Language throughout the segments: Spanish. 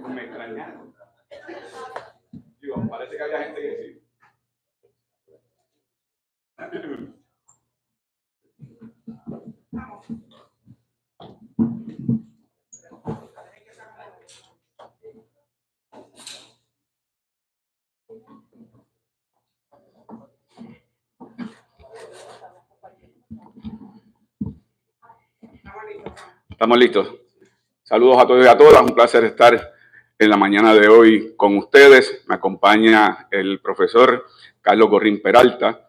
Me extrañaron. Digo, parece que había gente que sí. Estamos listos. Saludos a todos y a todas. Un placer estar en la mañana de hoy con ustedes. Me acompaña el profesor Carlos Gorrín Peralta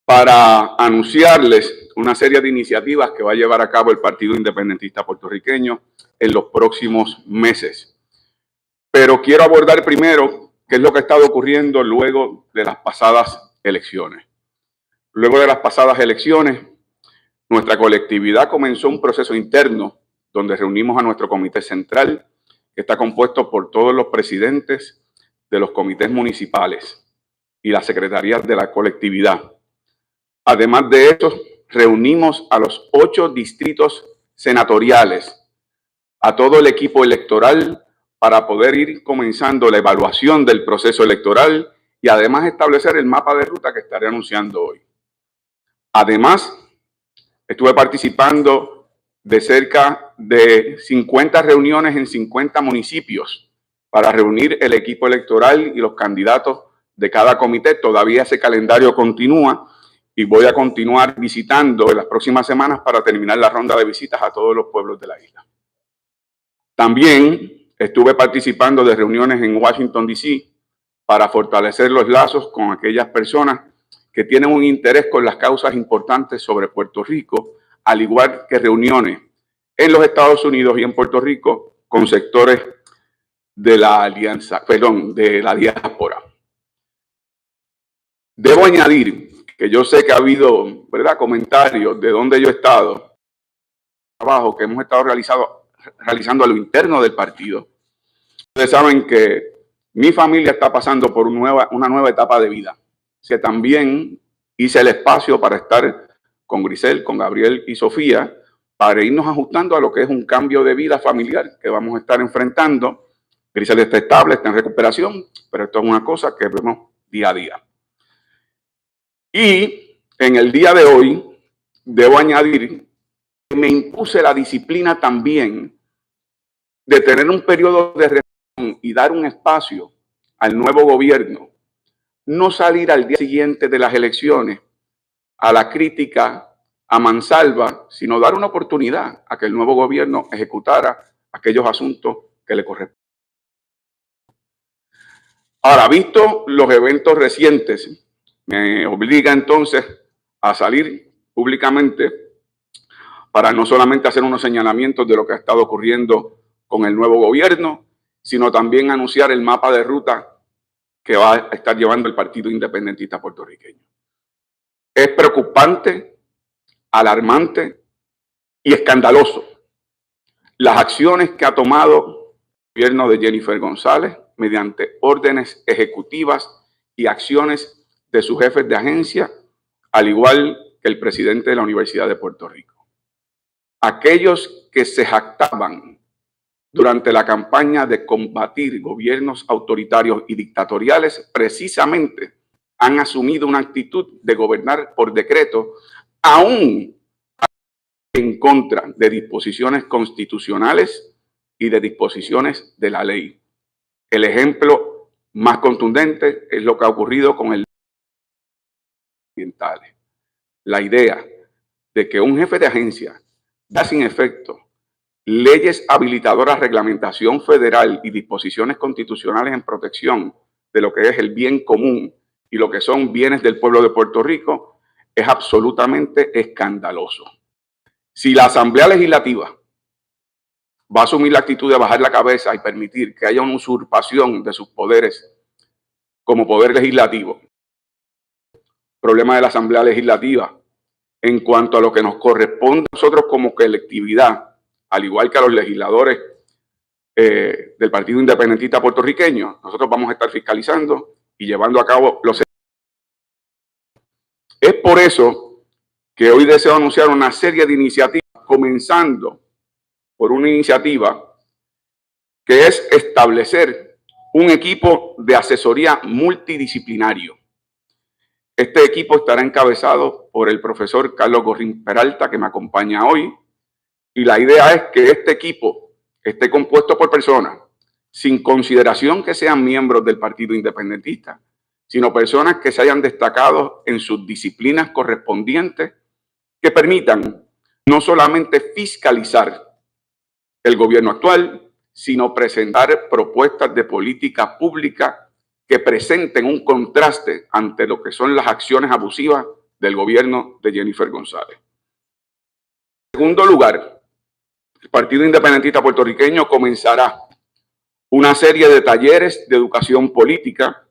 para anunciarles una serie de iniciativas que va a llevar a cabo el Partido Independentista Puertorriqueño en los próximos meses. Pero quiero abordar primero qué es lo que ha estado ocurriendo luego de las pasadas elecciones. Luego de las pasadas elecciones, nuestra colectividad comenzó un proceso interno donde reunimos a nuestro comité central, que está compuesto por todos los presidentes de los comités municipales y las secretarías de la colectividad. Además de esto, reunimos a los 8 distritos senatoriales, a todo el equipo electoral, para poder ir comenzando la evaluación del proceso electoral y además establecer el mapa de ruta que estaré anunciando hoy. Además, estuve participando de cerca de 50 reuniones en 50 municipios para reunir el equipo electoral y los candidatos de cada comité. Todavía ese calendario continúa y voy a continuar visitando en las próximas semanas para terminar la ronda de visitas a todos los pueblos de la isla. También estuve participando de reuniones en Washington, D.C. para fortalecer los lazos con aquellas personas que tienen un interés con las causas importantes sobre Puerto Rico, al igual que reuniones en los Estados Unidos y en Puerto Rico con sectores de la alianza, de la diáspora. Debo añadir que yo sé que ha habido, comentarios de dónde yo he estado, trabajo que hemos estado realizando a lo interno del partido. Ustedes saben que mi familia está pasando por una nueva etapa de vida. Que también hice el espacio para estar con Grisel, con Gabriel y Sofía, para irnos ajustando a lo que es un cambio de vida familiar que vamos a estar enfrentando. Grisel está estable, está en recuperación, pero esto es una cosa que vemos día a día. Y en el día de hoy, debo añadir que me impuse la disciplina también de tener un periodo de reflexión y dar un espacio al nuevo gobierno. No salir al día siguiente de las elecciones a la crítica a mansalva, sino dar una oportunidad a que el nuevo gobierno ejecutara aquellos asuntos que le corresponden. Ahora, visto los eventos recientes, me obliga entonces a salir públicamente para no solamente hacer unos señalamientos de lo que ha estado ocurriendo con el nuevo gobierno, sino también anunciar el mapa de ruta que va a estar llevando el Partido Independentista Puertorriqueño. Es preocupante, alarmante y escandaloso las acciones que ha tomado el gobierno de Jennifer González mediante órdenes ejecutivas y acciones de sus jefes de agencia, al igual que el presidente de la Universidad de Puerto Rico. Aquellos que se jactaban durante la campaña de combatir gobiernos autoritarios y dictatoriales, precisamente han asumido una actitud de gobernar por decreto, aún en contra de disposiciones constitucionales y de disposiciones de la ley. El ejemplo más contundente es lo que ha ocurrido con el ambientales. La idea de que un jefe de agencia da sin efecto leyes habilitadoras, reglamentación federal y disposiciones constitucionales en protección de lo que es el bien común y lo que son bienes del pueblo de Puerto Rico es absolutamente escandaloso. Si la Asamblea Legislativa va a asumir la actitud de bajar la cabeza y permitir que haya una usurpación de sus poderes como poder legislativo, problema de la Asamblea Legislativa en cuanto a lo que nos corresponde a nosotros como colectividad, al igual que a los legisladores del Partido Independentista Puertorriqueño, nosotros vamos a estar fiscalizando y llevando a cabo los... Es por eso que hoy deseo anunciar una serie de iniciativas, comenzando por una iniciativa que es establecer un equipo de asesoría multidisciplinario. Este equipo estará encabezado por el profesor Carlos Gorrín Peralta, que me acompaña hoy, y la idea es que este equipo esté compuesto por personas sin consideración que sean miembros del Partido Independentista, sino personas que se hayan destacado en sus disciplinas correspondientes, que permitan no solamente fiscalizar el gobierno actual, sino presentar propuestas de política pública que presenten un contraste ante lo que son las acciones abusivas del gobierno de Jennifer González. En segundo lugar, el Partido Independentista Puertorriqueño comenzará una serie de talleres de educación política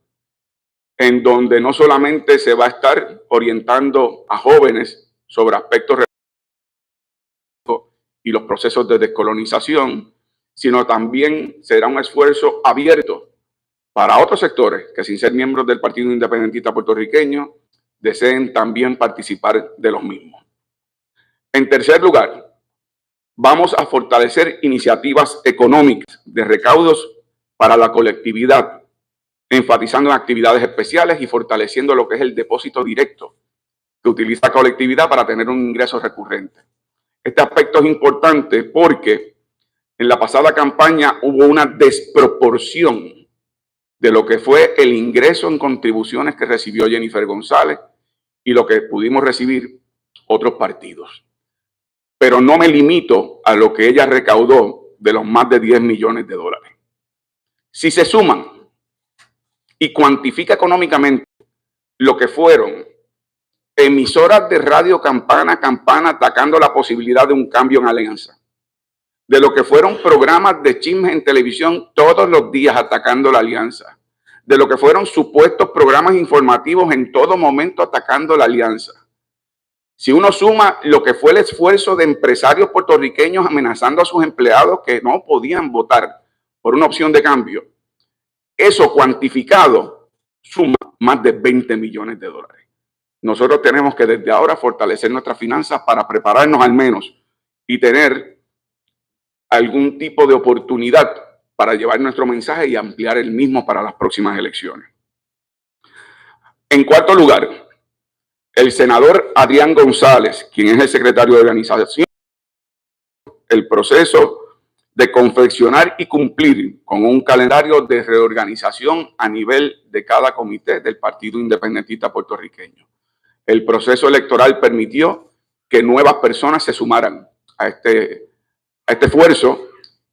en donde no solamente se va a estar orientando a jóvenes sobre aspectos y los procesos de descolonización, sino también será un esfuerzo abierto para otros sectores que, sin ser miembros del Partido Independentista Puertorriqueño, deseen también participar de los mismos. En tercer lugar, vamos a fortalecer iniciativas económicas de recaudos para la colectividad, enfatizando en actividades especiales y fortaleciendo lo que es el depósito directo que utiliza la colectividad para tener un ingreso recurrente. Este aspecto es importante porque en la pasada campaña hubo una desproporción de lo que fue el ingreso en contribuciones que recibió Jennifer González y lo que pudimos recibir otros partidos. Pero no me limito a lo que ella recaudó de los más de 10 millones de dólares. Si se suman y cuantifica económicamente lo que fueron emisoras de radio campana a campana atacando la posibilidad de un cambio en alianza, de lo que fueron programas de chismes en televisión todos los días atacando la alianza, de lo que fueron supuestos programas informativos en todo momento atacando la alianza. Si uno suma lo que fue el esfuerzo de empresarios puertorriqueños amenazando a sus empleados que no podían votar por una opción de cambio, eso cuantificado suma más de 20 millones de dólares. Nosotros tenemos que desde ahora fortalecer nuestras finanzas para prepararnos al menos y tener algún tipo de oportunidad para llevar nuestro mensaje y ampliar el mismo para las próximas elecciones. En cuarto lugar, el senador Adrián González, quien es el secretario de organización, el proceso de confeccionar y cumplir con un calendario de reorganización a nivel de cada comité del Partido Independentista Puertorriqueño. El proceso electoral permitió que nuevas personas se sumaran a este esfuerzo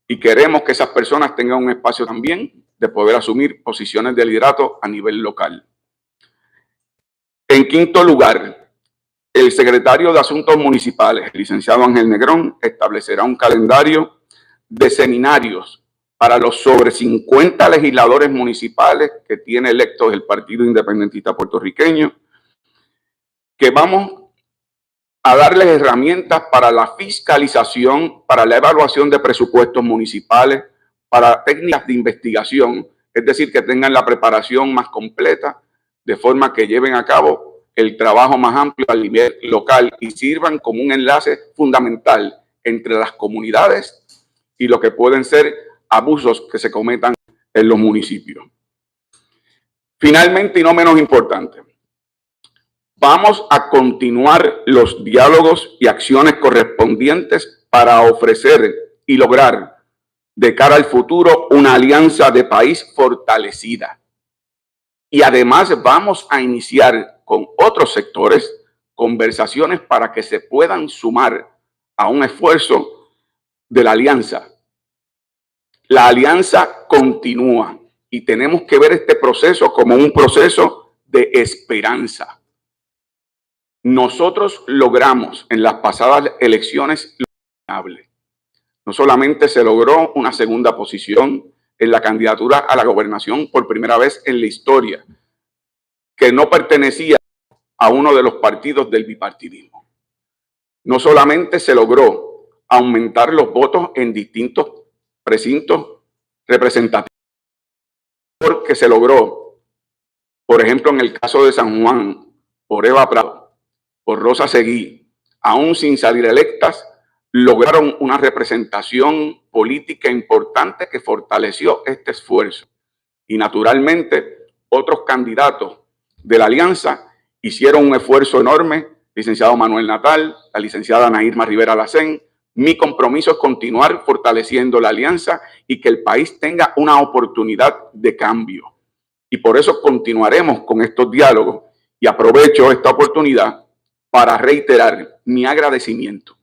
y queremos que esas personas tengan un espacio también de poder asumir posiciones de liderato a nivel local. En quinto lugar, el secretario de Asuntos Municipales, el licenciado Ángel Negrón, establecerá un calendario de seminarios para los sobre 50 legisladores municipales que tiene electos el Partido Independentista Puertorriqueño, que vamos a darles herramientas para la fiscalización, para la evaluación de presupuestos municipales, para técnicas de investigación, es decir, que tengan la preparación más completa, de forma que lleven a cabo el trabajo más amplio a nivel local y sirvan como un enlace fundamental entre las comunidades y lo que pueden ser abusos que se cometan en los municipios. Finalmente, y no menos importante, vamos a continuar los diálogos y acciones correspondientes para ofrecer y lograr de cara al futuro una alianza de país fortalecida. Y además vamos a iniciar con otros sectores conversaciones para que se puedan sumar a un esfuerzo de la alianza. La alianza continúa y tenemos que ver este proceso como un proceso de esperanza. Nosotros logramos en las pasadas elecciones lo innegable. No solamente se logró una segunda posición en la candidatura a la gobernación por primera vez en la historia, que no pertenecía a uno de los partidos del bipartidismo. No solamente se logró aumentar los votos en distintos precintos representativos, porque se logró, por ejemplo, en el caso de San Juan, por Eva Prado, por Rosa Seguí, aún sin salir electas, lograron una representación política importante que fortaleció este esfuerzo. Y naturalmente, otros candidatos de la alianza hicieron un esfuerzo enorme. Licenciado Manuel Natal, la licenciada Ana Irma Rivera Lacén. Mi compromiso es continuar fortaleciendo la alianza y que el país tenga una oportunidad de cambio. Y por eso continuaremos con estos diálogos. Y aprovecho esta oportunidad para reiterar mi agradecimiento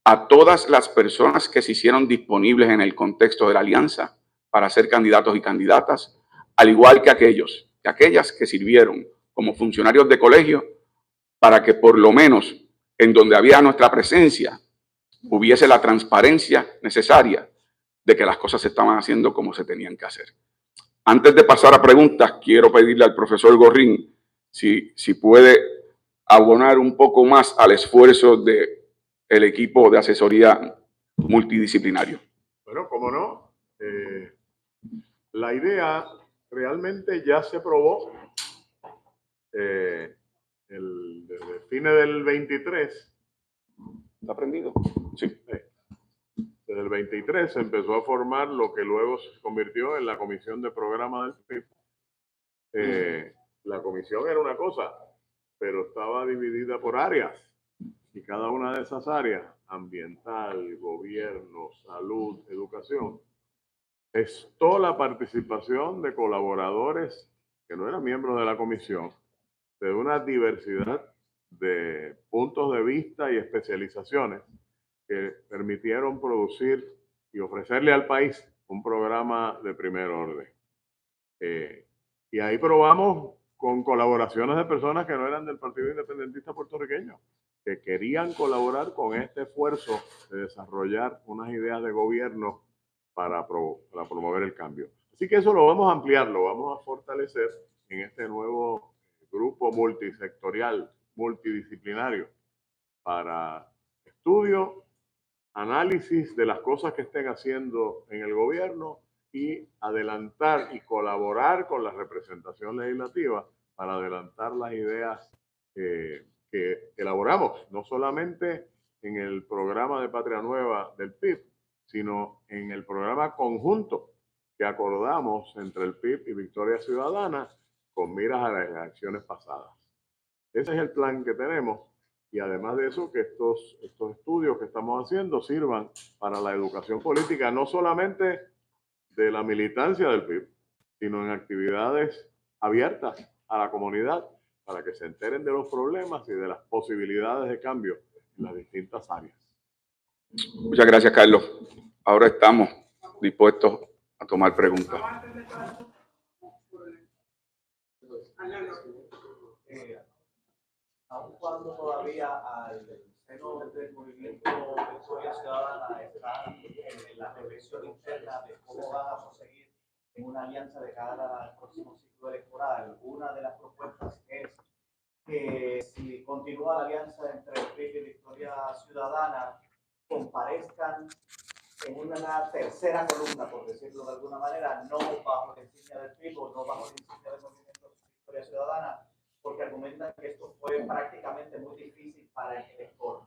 a todas las personas que se hicieron disponibles en el contexto de la alianza para ser candidatos y candidatas, al igual que aquellas que sirvieron como funcionarios de colegio para que por lo menos en donde había nuestra presencia hubiese la transparencia necesaria de que las cosas se estaban haciendo como se tenían que hacer. Antes de pasar a preguntas, quiero pedirle al profesor Gorrín si puede abonar un poco más al esfuerzo del equipo de asesoría multidisciplinario. Bueno, cómo no. La idea realmente ya se probó desde fines del 23. ¿Está prendido? Sí. Desde el 23 se empezó a formar lo que luego se convirtió en la Comisión de Programa del PIB. La comisión era una cosa, pero estaba dividida por áreas. Y cada una de esas áreas, ambiental, gobierno, salud, educación, gestó la participación de colaboradores que no eran miembros de la comisión, de una diversidad de puntos de vista y especializaciones que permitieron producir y ofrecerle al país un programa de primer orden. Y ahí probamos con colaboraciones de personas que no eran del Partido Independentista Puertorriqueño, que querían colaborar con este esfuerzo de desarrollar unas ideas de gobierno para promover el cambio. Así que eso lo vamos a ampliar, lo vamos a fortalecer en este nuevo grupo multisectorial, multidisciplinario, para estudio, análisis de las cosas que estén haciendo en el gobierno y adelantar y colaborar con la representación legislativa para adelantar las ideas que elaboramos, no solamente en el programa de Patria Nueva del PIB, sino en el programa conjunto que acordamos entre el PIB y Victoria Ciudadana con miras a las elecciones pasadas. Ese es el plan que tenemos y además de eso que estos estudios que estamos haciendo sirvan para la educación política, no solamente de la militancia del PIB, sino en actividades abiertas a la comunidad para que se enteren de los problemas y de las posibilidades de cambio en las distintas áreas. Muchas gracias, Carlos. Ahora estamos dispuestos a tomar preguntas. Aun cuando todavía al seno del movimiento Victoria Ciudadana está en la reflexión interna de cómo van a proseguir en una alianza de cara al próximo ciclo electoral, una de las propuestas es que si continúa la alianza entre el PIB y Victoria Ciudadana, comparezcan en una tercera columna, por decirlo de alguna manera, no bajo la insignia del PIB o no bajo la insignia del movimiento Victoria Ciudadana, porque argumentan que esto fue prácticamente muy difícil para el elector.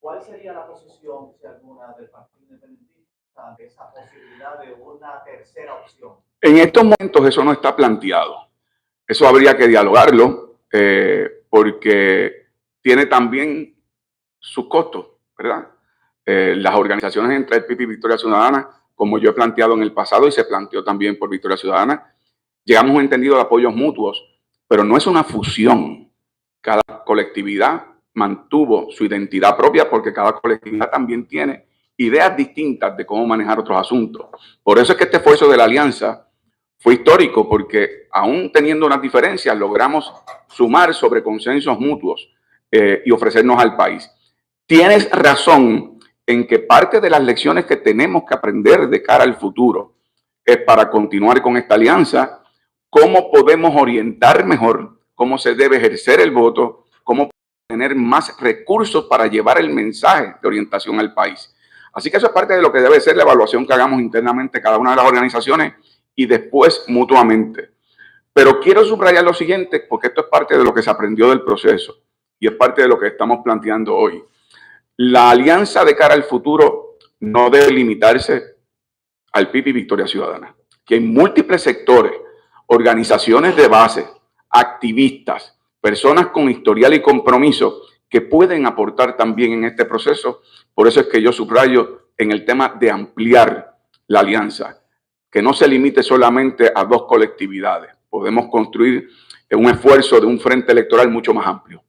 ¿Cuál sería la posición, si alguna, del Partido Independentista ante esa posibilidad de una tercera opción? En estos momentos eso no está planteado. Eso habría que dialogarlo porque tiene también sus costos, ¿verdad? Las organizaciones entre el PIB y Victoria Ciudadana, como yo he planteado en el pasado y se planteó también por Victoria Ciudadana, llegamos a un entendido de apoyos mutuos, pero no es una fusión. Cada colectividad mantuvo su identidad propia porque cada colectividad también tiene ideas distintas de cómo manejar otros asuntos. Por eso es que este esfuerzo de la alianza fue histórico, porque aún teniendo unas diferencias, logramos sumar sobre consensos mutuos y ofrecernos al país. Tienes razón en que parte de las lecciones que tenemos que aprender de cara al futuro es para continuar con esta alianza, cómo podemos orientar mejor, cómo se debe ejercer el voto, cómo tener más recursos para llevar el mensaje de orientación al país. Así que eso es parte de lo que debe ser la evaluación que hagamos internamente cada una de las organizaciones y después mutuamente. Pero quiero subrayar lo siguiente, porque esto es parte de lo que se aprendió del proceso y es parte de lo que estamos planteando hoy. La alianza de cara al futuro no debe limitarse al PIB y Victoria Ciudadana, que hay múltiples sectores, organizaciones de base, activistas, personas con historial y compromiso que pueden aportar también en este proceso. Por eso es que yo subrayo en el tema de ampliar la alianza, que no se limite solamente a 2 colectividades. Podemos construir un esfuerzo de un frente electoral mucho más amplio.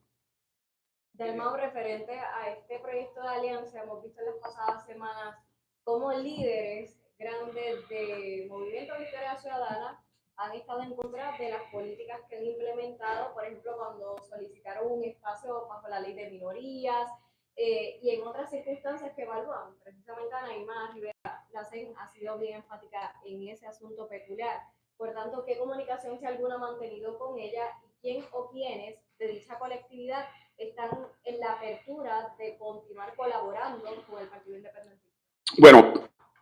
Dalmau, referente a este proyecto de alianza, hemos visto en las pasadas semanas cómo líderes grandes de Movimiento Victoria Ciudadana han estado en contra de las políticas que han implementado, por ejemplo, cuando solicitaron un espacio bajo la ley de minorías y en otras circunstancias que evalúan. Precisamente Ana Irma Rivera Lacén ha sido bien enfática en ese asunto peculiar. Por tanto, ¿qué comunicación, si alguna, ha mantenido con ella y quién o quiénes de dicha colectividad están en la apertura de continuar colaborando con el Partido Independentista? Bueno,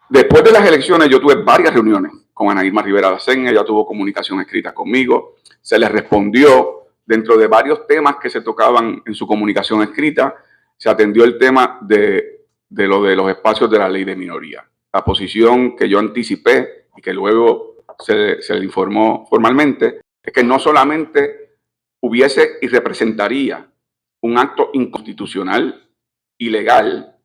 después de las elecciones yo tuve varias reuniones con Ana Irma Rivera Lacén. Ella tuvo comunicación escrita conmigo, se le respondió dentro de varios temas que se tocaban en su comunicación escrita. Se atendió el tema de los espacios de la ley de minoría. La posición que yo anticipé y que luego se le informó formalmente es que no solamente hubiese y representaría un acto inconstitucional, ilegal,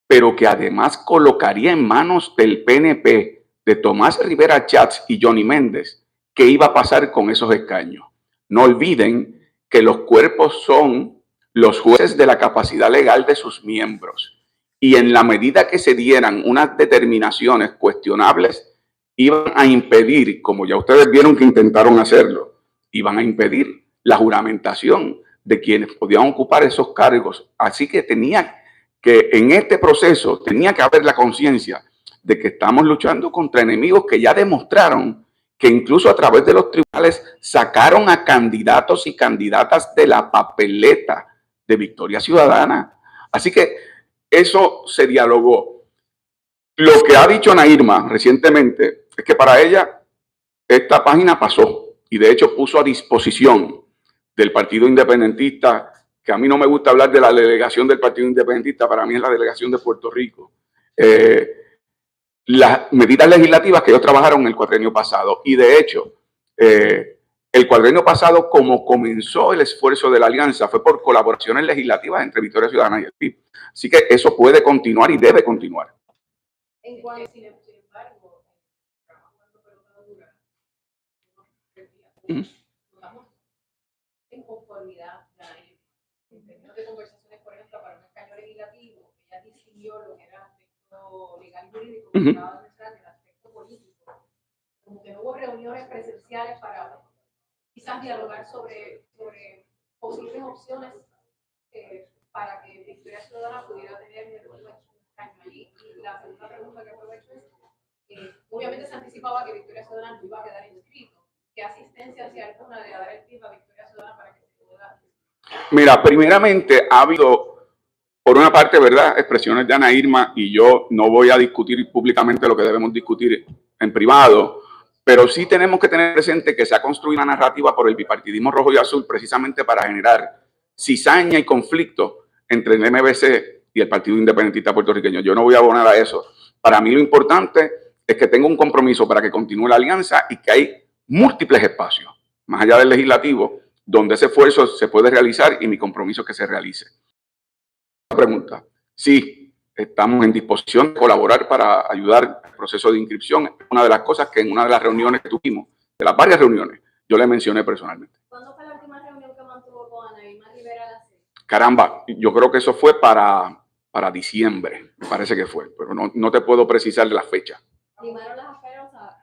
pero que además colocaría en manos del PNP, de Tomás Rivera Chats y Johnny Méndez, qué iba a pasar con esos escaños. No olviden que los cuerpos son los jueces de la capacidad legal de sus miembros. Y en la medida que se dieran unas determinaciones cuestionables, iban a impedir, como ya ustedes vieron que intentaron hacerlo, iban a impedir la juramentación de quienes podían ocupar esos cargos. Así que en este proceso tenía que haber la conciencia de que estamos luchando contra enemigos que ya demostraron que incluso a través de los tribunales sacaron a candidatos y candidatas de la papeleta de Victoria Ciudadana. Así que eso se dialogó. Lo que ha dicho Ana Irma recientemente es que para ella esta página pasó y de hecho puso a disposición del Partido Independentista, que a mí no me gusta hablar de la delegación del Partido Independentista, para mí es la delegación de Puerto Rico, las medidas legislativas que ellos trabajaron en el cuatrienio pasado. Y de hecho, el cuatrienio pasado, como comenzó el esfuerzo de la alianza, fue por colaboraciones legislativas entre Victoria Ciudadana y el PIB. Así que eso puede continuar y debe continuar. En cuanto, sin embargo, estamos en conformidad en términos de conversaciones, por ejemplo, para un escaño legislativo. Ella distinguió lo que era el aspecto legal y jurídico, que estaba detrás del aspecto político. Como que no hubo reuniones presenciales para quizás dialogar sobre posibles opciones para que Victoria Ciudadana pudiera tener un escaño allí. Y la segunda pregunta que aprovecho es, obviamente se anticipaba que Victoria Ciudadana no iba a quedar inscrito. ¿Qué asistencia, si alguna, le dar el PIB a Victoria Ciudadana para que se pueda? Mira, primeramente ha habido, por una parte, ¿verdad?, expresiones de Ana Irma, y yo no voy a discutir públicamente lo que debemos discutir en privado, pero sí tenemos que tener presente que se ha construido una narrativa por el bipartidismo rojo y azul precisamente para generar cizaña y conflicto entre el MBC y el Partido Independentista Puertorriqueño. Yo no voy a abonar a eso. Para mí lo importante es que tenga un compromiso para que continúe la alianza y que hay múltiples espacios, más allá del legislativo, donde ese esfuerzo se puede realizar y mi compromiso es que se realice. Pregunta. Sí, estamos en disposición de colaborar para ayudar al proceso de inscripción. Es una de las cosas que en una de las reuniones que tuvimos, de las varias reuniones, yo le mencioné personalmente. ¿Cuándo fue la última reunión que mantuvo con Ana Irma Rivera Lacén? Caramba, yo creo que eso fue para diciembre, me parece que fue, pero no te puedo precisar la fecha. ¿Limaron las asperezas?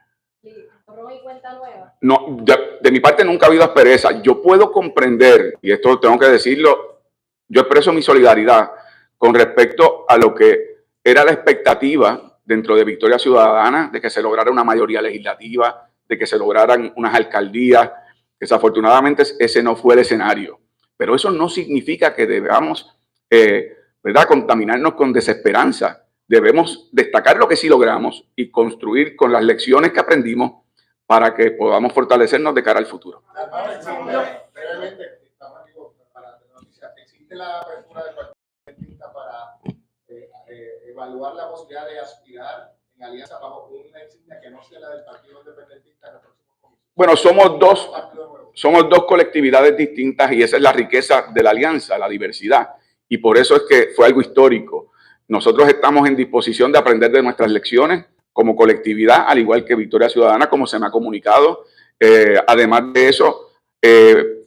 ¿Borrón y cuenta nueva? No, de mi parte nunca ha habido aspereza. Yo puedo comprender, y esto tengo que decirlo, yo expreso mi solidaridad con respecto a lo que era la expectativa dentro de Victoria Ciudadana, de que se lograra una mayoría legislativa, de que se lograran unas alcaldías. Desafortunadamente ese no fue el escenario. Pero eso no significa que debamos, ¿verdad?, contaminarnos con desesperanza. Debemos destacar lo que sí logramos y construir con las lecciones que aprendimos para que podamos fortalecernos de cara al futuro. Brevemente, ¿existe la apertura del Partido Independentista para evaluar la posibilidad de aspirar en alianza bajo una insignia que no sea la del Partido Independentista en el próximo comicios? Bueno, somos dos colectividades distintas y esa es la riqueza de la alianza, la diversidad. Y por eso es que fue algo histórico. Nosotros estamos en disposición de aprender de nuestras lecciones como colectividad, al igual que Victoria Ciudadana, como se me ha comunicado. Además de eso,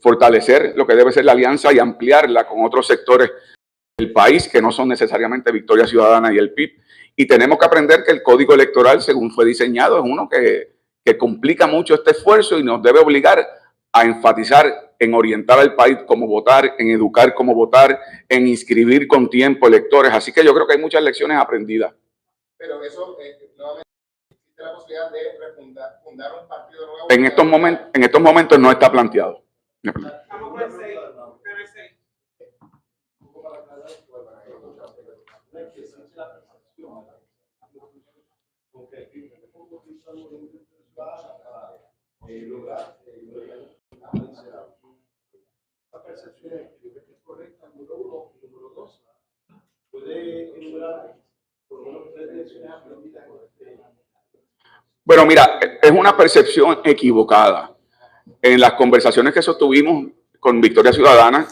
fortalecer lo que debe ser la alianza y ampliarla con otros sectores del país que no son necesariamente Victoria Ciudadana y el PIB. Y tenemos que aprender que el código electoral, según fue diseñado, es uno que complica mucho este esfuerzo y nos debe obligar a enfatizar en orientar al país cómo votar, en educar cómo votar, en inscribir con tiempo electores. Así que yo creo que hay muchas lecciones aprendidas. Pero eso, nuevamente, existe la posibilidad de fundar un partido nuevo. En estos momentos no está planteado. Bueno, mira, es una percepción equivocada. En las conversaciones que sostuvimos con Victoria Ciudadana,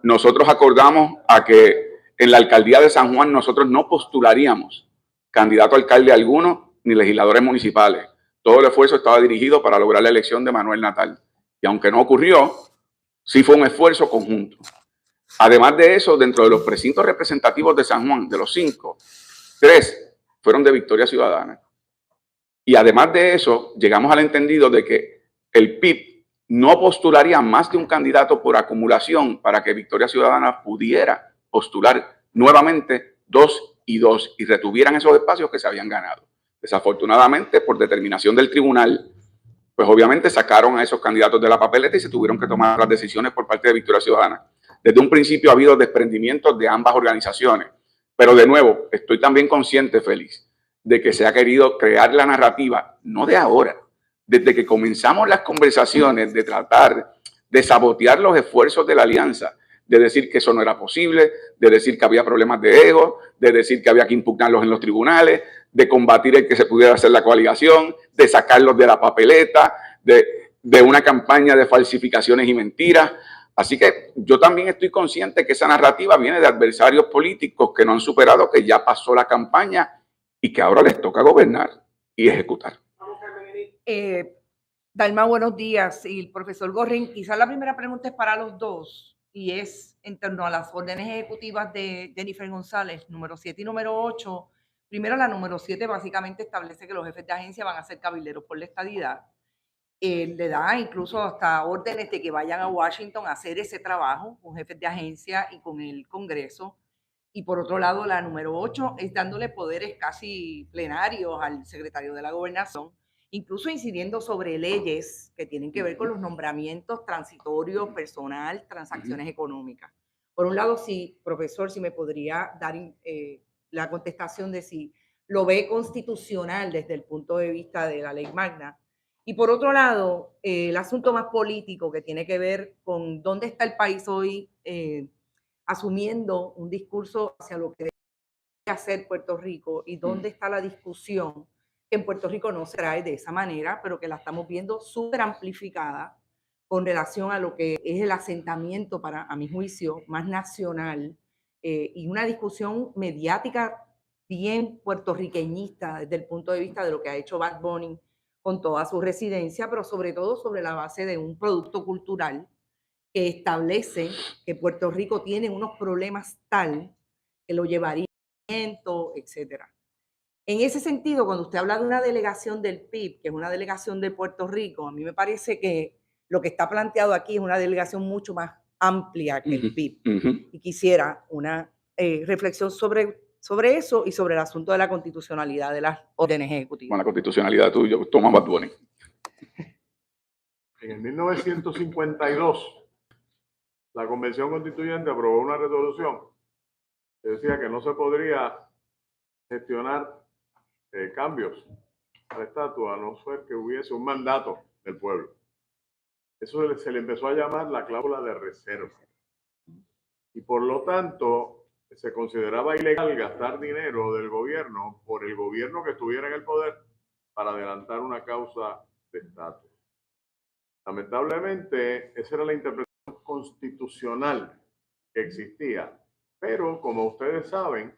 nosotros acordamos a que en la alcaldía de San Juan nosotros no postularíamos candidato a alcalde alguno ni legisladores municipales. Todo el esfuerzo estaba dirigido para lograr la elección de Manuel Natal. Y aunque no ocurrió, sí fue un esfuerzo conjunto. Además de eso, dentro de los precintos representativos de San Juan, de los 5, 3 fueron de Victoria Ciudadana. Y además de eso, llegamos al entendido de que el PIB no postularía más de un candidato por acumulación para que Victoria Ciudadana pudiera postular nuevamente 2 y 2 y retuvieran esos espacios que se habían ganado. Desafortunadamente, por determinación del tribunal, pues obviamente sacaron a esos candidatos de la papeleta y se tuvieron que tomar las decisiones por parte de Victoria Ciudadana. Desde un principio ha habido desprendimientos de ambas organizaciones. Pero de nuevo, estoy también consciente, Félix, de que se ha querido crear la narrativa, no de ahora, desde que comenzamos las conversaciones de tratar de sabotear los esfuerzos de la alianza, de decir que eso no era posible, de decir que había problemas de ego, de decir que había que impugnarlos en los tribunales, de combatir el que se pudiera hacer la coaligación, de sacarlos de la papeleta, de una campaña de falsificaciones y mentiras. Así que yo también estoy consciente que esa narrativa viene de adversarios políticos que no han superado, que ya pasó la campaña y que ahora les toca gobernar y ejecutar. Dalma, buenos días. Y el profesor Gorrín, quizás la primera pregunta es para los dos y es en torno a las órdenes ejecutivas de Jennifer González, número 7 y número 8. Primero, la número 7 básicamente establece que los jefes de agencia van a ser cabilderos por la estadidad. Le da incluso hasta órdenes de que vayan a Washington a hacer ese trabajo con jefes de agencia y con el Congreso. Y por otro lado, la número 8 es dándole poderes casi plenarios al secretario de la Gobernación, incluso incidiendo sobre leyes que tienen que ver con los nombramientos transitorios, personal, transacciones económicas. Por un lado, sí, profesor, si me podría dar la contestación de si lo ve constitucional desde el punto de vista de la ley magna. Y por otro lado, el asunto más político que tiene que ver con dónde está el país hoy, asumiendo un discurso hacia lo que debe hacer Puerto Rico y dónde está la discusión que en Puerto Rico no se trae de esa manera, pero que la estamos viendo súper amplificada con relación a lo que es el asentamiento, a mi juicio, más nacional y una discusión mediática bien puertorriqueñista desde el punto de vista de lo que ha hecho Bad Bunny con toda su residencia, pero sobre todo sobre la base de un producto cultural que establece que Puerto Rico tiene unos problemas tal que lo llevaría a etcétera. En ese sentido, cuando usted habla de una delegación del PIB, que es una delegación de Puerto Rico, a mí me parece que lo que está planteado aquí es una delegación mucho más amplia que el PIB. Y quisiera una reflexión sobre eso y sobre el asunto de la constitucionalidad de las órdenes ejecutivas. Con la constitucionalidad tuya, toma Bad Bunny. En el 1952, la Convención Constituyente aprobó una resolución que decía que no se podría gestionar cambios a la estatua a no ser que hubiese un mandato del pueblo. Eso se le empezó a llamar la cláusula de reserva. Y por lo tanto, se consideraba ilegal gastar dinero del gobierno por el gobierno que estuviera en el poder para adelantar una causa de estatus. Lamentablemente, esa era la interpretación constitucional que existía. Pero, como ustedes saben,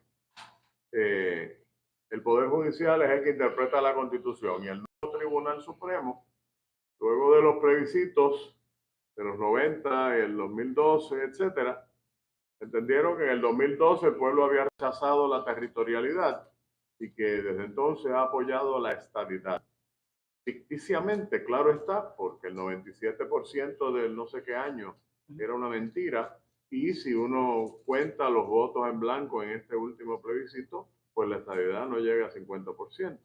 el Poder Judicial es el que interpreta la Constitución y el nuevo Tribunal Supremo, luego de los plebiscitos de los 90, el 2012, etcétera, entendieron que en el 2012 el pueblo había rechazado la territorialidad y que desde entonces ha apoyado la estadidad. Ficticiamente, claro está, porque el 97% del no sé qué año era una mentira, y si uno cuenta los votos en blanco en este último plebiscito, pues la estadidad no llega a 50%.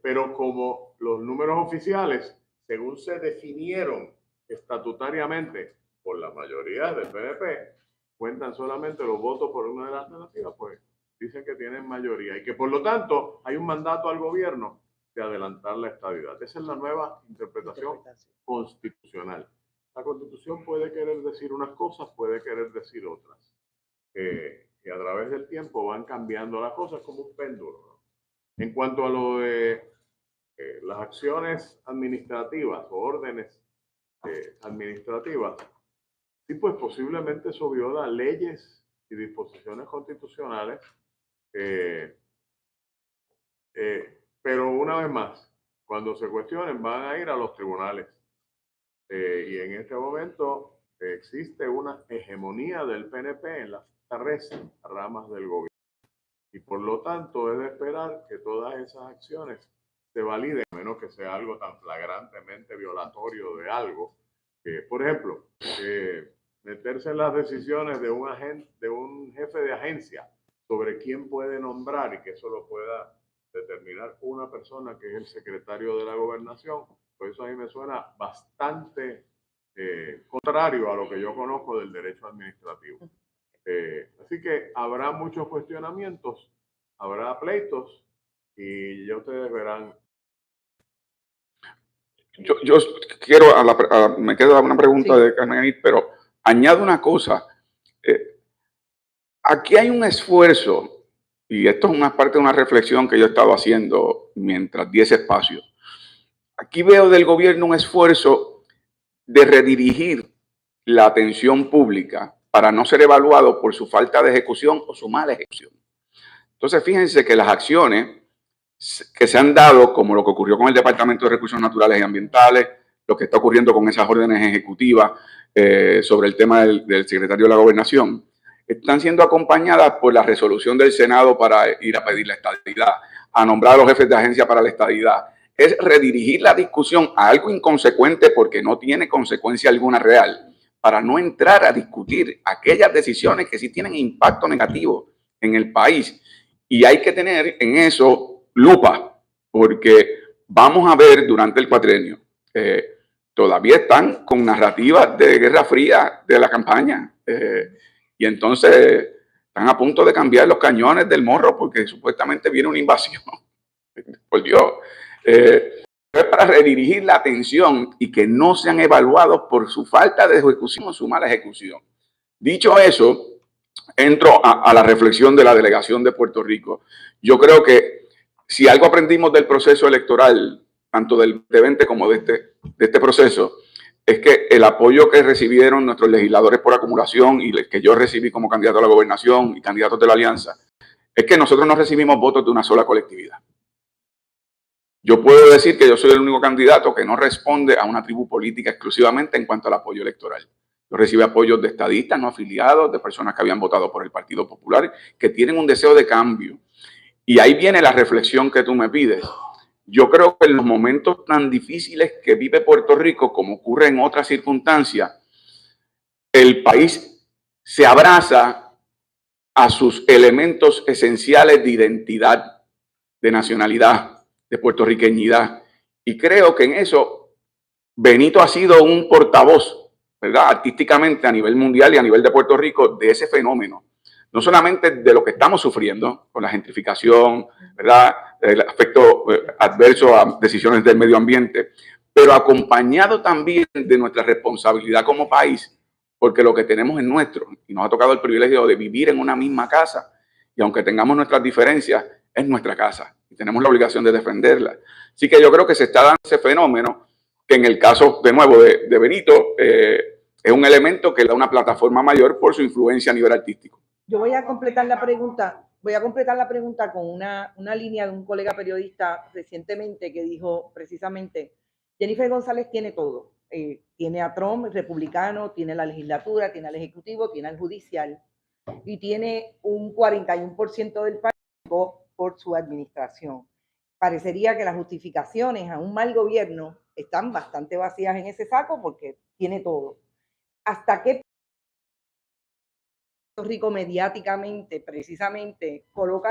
Pero como los números oficiales, según se definieron estatutariamente por la mayoría del PNP, cuentan solamente los votos por una de las alternativas, pues dicen que tienen mayoría y que por lo tanto hay un mandato al gobierno de adelantar la estadidad. Esa es la nueva interpretación constitucional. La Constitución puede querer decir unas cosas, puede querer decir otras. Y a través del tiempo van cambiando las cosas como un péndulo, ¿no? En cuanto a lo de las acciones administrativas o órdenes administrativas, sí, pues posiblemente eso viola leyes y disposiciones constitucionales, pero una vez más, cuando se cuestionen van a ir a los tribunales. Y en este momento existe una hegemonía del PNP en las tres ramas del gobierno. Y por lo tanto es de esperar que todas esas acciones se validen, a menos que sea algo tan flagrantemente violatorio de algo. Por ejemplo, meterse en las decisiones de un jefe de agencia sobre quién puede nombrar y que eso lo pueda determinar una persona que es el secretario de la gobernación. Por eso a mí me suena bastante contrario a lo que yo conozco del derecho administrativo. Así que habrá muchos cuestionamientos, habrá pleitos y ya ustedes verán. Yo quiero, me queda una pregunta de Carmen, pero añado una cosa. Aquí hay un esfuerzo, y esto es una parte de una reflexión que yo he estado haciendo mientras di ese espacio. Aquí veo del gobierno un esfuerzo de redirigir la atención pública para no ser evaluado por su falta de ejecución o su mala ejecución. Entonces, fíjense que las acciones que se han dado, como lo que ocurrió con el Departamento de Recursos Naturales y Ambientales, lo que está ocurriendo con esas órdenes ejecutivas sobre el tema del secretario de la Gobernación, están siendo acompañadas por la resolución del Senado para ir a pedir la estadidad, a nombrar a los jefes de agencia para la estadidad. Es redirigir la discusión a algo inconsecuente porque no tiene consecuencia alguna real, para no entrar a discutir aquellas decisiones que sí tienen impacto negativo en el país. Y hay que tener en eso lupa, porque vamos a ver durante el cuatrienio, todavía están con narrativas de Guerra Fría de la campaña, y entonces están a punto de cambiar los cañones del morro porque supuestamente viene una invasión. Por Dios. Es para redirigir la atención y que no sean evaluados por su falta de ejecución o su mala ejecución. Dicho eso, entro a la reflexión de la delegación de Puerto Rico. Yo creo que si algo aprendimos del proceso electoral, tanto del 2020 como de este proceso, es que el apoyo que recibieron nuestros legisladores por acumulación y el que yo recibí como candidato a la gobernación y candidatos de la alianza, es que nosotros no recibimos votos de una sola colectividad. Yo puedo decir que yo soy el único candidato que no responde a una tribu política exclusivamente en cuanto al apoyo electoral. Yo recibí apoyos de estadistas no afiliados, de personas que habían votado por el Partido Popular, que tienen un deseo de cambio. Y ahí viene la reflexión que tú me pides. Yo creo que en los momentos tan difíciles que vive Puerto Rico, como ocurre en otras circunstancias, el país se abraza a sus elementos esenciales de identidad, de nacionalidad, de puertorriqueñidad. Y creo que en eso Benito ha sido un portavoz, ¿verdad?, artísticamente a nivel mundial y a nivel de Puerto Rico de ese fenómeno. No solamente de lo que estamos sufriendo con la gentrificación, ¿verdad?, el aspecto adverso a decisiones del medio ambiente, pero acompañado también de nuestra responsabilidad como país porque lo que tenemos es nuestro y nos ha tocado el privilegio de vivir en una misma casa y aunque tengamos nuestras diferencias, es nuestra casa y tenemos la obligación de defenderla. Así que yo creo que se está dando ese fenómeno que en el caso, de nuevo, de Benito, es un elemento que le da una plataforma mayor por su influencia a nivel artístico. Yo voy a completar la pregunta. Voy a completar la pregunta con una línea de un colega periodista recientemente que dijo precisamente, Jennifer González tiene todo. Tiene a Trump, el republicano, tiene la legislatura, tiene al ejecutivo, tiene al judicial y tiene un 41% del país por su administración. Parecería que las justificaciones a un mal gobierno están bastante vacías en ese saco porque tiene todo. ¿Hasta qué Puerto Rico mediáticamente, precisamente, coloca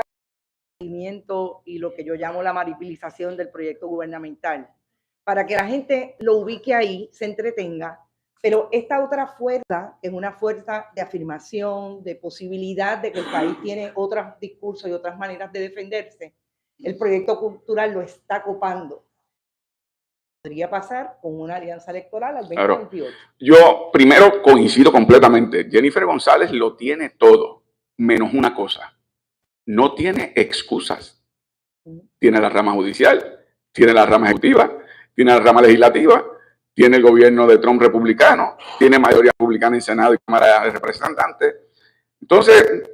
el movimiento y lo que yo llamo la manipulación del proyecto gubernamental? Para que la gente lo ubique ahí, se entretenga, pero esta otra fuerza es una fuerza de afirmación, de posibilidad de que el país tiene otros discursos y otras maneras de defenderse. El proyecto cultural lo está copando. Podría pasar con una alianza electoral al 2028. Claro. Yo primero coincido completamente. Jennifer González lo tiene todo, menos una cosa. No tiene excusas. Tiene la rama judicial, tiene la rama ejecutiva, tiene la rama legislativa, tiene el gobierno de Trump republicano, tiene mayoría republicana en Senado y Cámara de Representantes. Entonces,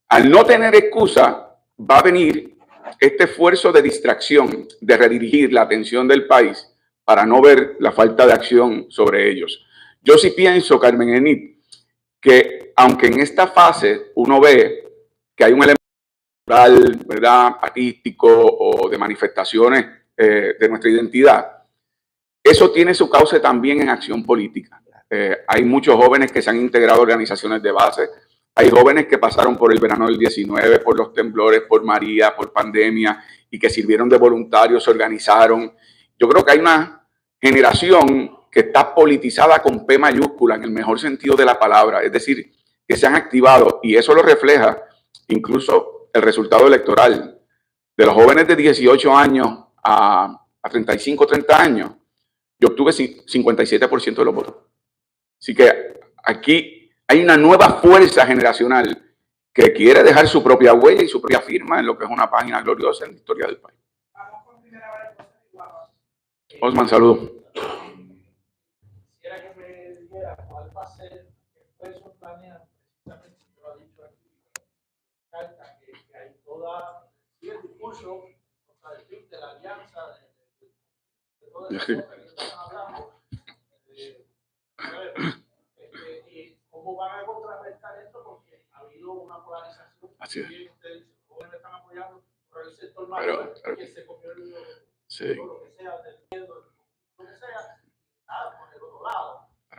al no tener excusa, va a venir este esfuerzo de distracción, de redirigir la atención del país para no ver la falta de acción sobre ellos. Yo sí pienso, Carmen Enid, que aunque en esta fase uno ve que hay un elemento cultural, ¿verdad?, artístico o de manifestaciones de nuestra identidad, eso tiene su cauce también en acción política. Hay muchos jóvenes que se han integrado a organizaciones de base, hay jóvenes que pasaron por el verano del 19, por los temblores, por María, por pandemia, y que sirvieron de voluntarios, se organizaron. Yo creo que hay una generación que está politizada con P mayúscula, en el mejor sentido de la palabra, es decir, que se han activado, y eso lo refleja incluso el resultado electoral. De los jóvenes de 18 años a 35, 30 años, yo obtuve 57% de los votos. Así que aquí hay una nueva fuerza generacional que quiere dejar su propia huella y su propia firma en lo que es una página gloriosa en la historia del país. Osman, saludos. Quisiera que me dijera cuál va a ser el esfuerzo planeado, precisamente, lo ha dicho aquí, carta que hay toda, y el discurso contra el PIB de la alianza, de todas las cosas que están hablando, y cómo van a contrarrestar esto, porque ha habido una polarización. Así es. Ustedes jóvenes están apoyando por el sector mayor, que se comió el sí. lo que sea del miedo, lo que sea, por el otro lado. Y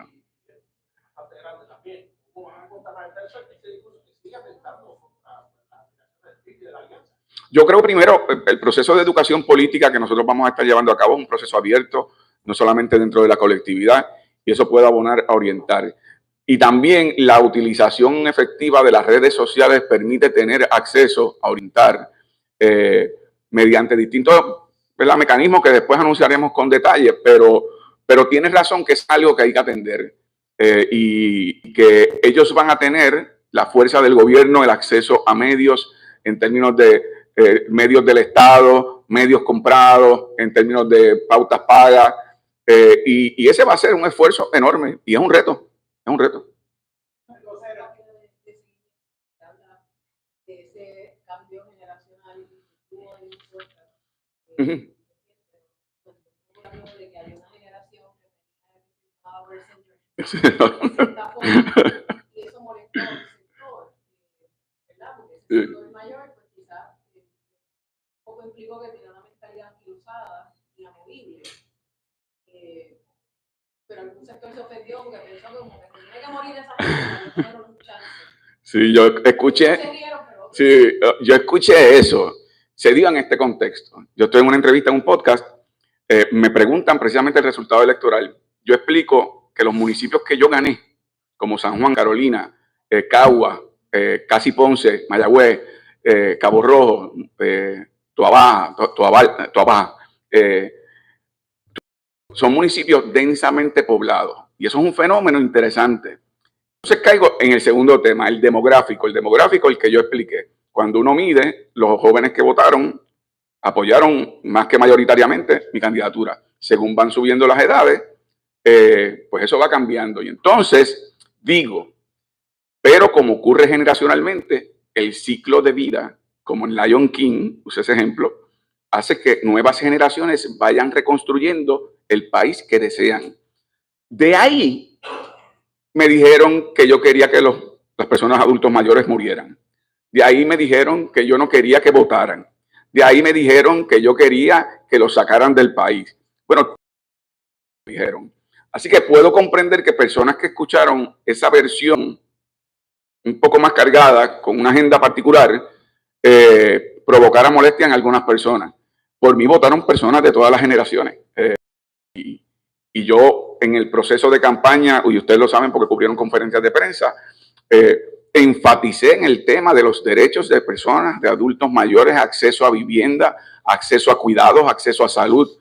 bastante grande también. ¿Cómo van a contrarrestar ese discurso que sigue atentando contra la aplicación del PIB y de la alianza? Yo creo primero, el proceso de educación política que nosotros vamos a estar llevando a cabo es un proceso abierto, no solamente dentro de la colectividad, y eso puede abonar a orientar. Y también la utilización efectiva de las redes sociales permite tener acceso a orientar mediante distintos, ¿verdad?, mecanismos que después anunciaremos con detalle, pero tienes razón que es algo que hay que atender y que ellos van a tener la fuerza del gobierno, el acceso a medios en términos de medios del Estado, medios comprados, en términos de pautas pagas, y ese va a ser un esfuerzo enorme y es un reto, es un reto. Ese cambio generacional Uh-huh. de que hay una generación que y eso molestó al sector, ¿verdad? Porque ese sector es mayor, pues quizás un poco implicó que tiene una mentalidad cruzada, inamovible. Pero algún sector se ofendió porque pensó que como que tenía que morir esa gente para no tener un chance. Sí, yo escuché eso. Se dio en este contexto. Yo estoy en una entrevista, en un podcast, me preguntan precisamente el resultado electoral. Yo explico que los municipios que yo gané, como San Juan, Carolina, Cagua, Casi Ponce, Mayagüez, Cabo Rojo, Toa Baja, son municipios densamente poblados. Y eso es un fenómeno interesante. Entonces caigo en el segundo tema, el demográfico. El demográfico, el que yo expliqué. Cuando uno mide, los jóvenes que votaron apoyaron más que mayoritariamente mi candidatura. Según van subiendo las edades, pues eso va cambiando. Y entonces digo, pero como ocurre generacionalmente, el ciclo de vida, como en Lion King, usé ese ejemplo, hace que nuevas generaciones vayan reconstruyendo el país que desean. De ahí me dijeron que yo quería que las personas adultos mayores murieran. De ahí me dijeron que yo no quería que votaran. De ahí me dijeron que yo quería que los sacaran del país. Bueno, me dijeron. Así que puedo comprender que personas que escucharon esa versión un poco más cargada, con una agenda particular, provocara molestia en algunas personas. Por mí votaron personas de todas las generaciones. Y yo en el proceso de campaña, y ustedes lo saben porque cubrieron conferencias de prensa, enfaticé en el tema de los derechos de personas, de adultos mayores, acceso a vivienda, acceso a cuidados, acceso a salud.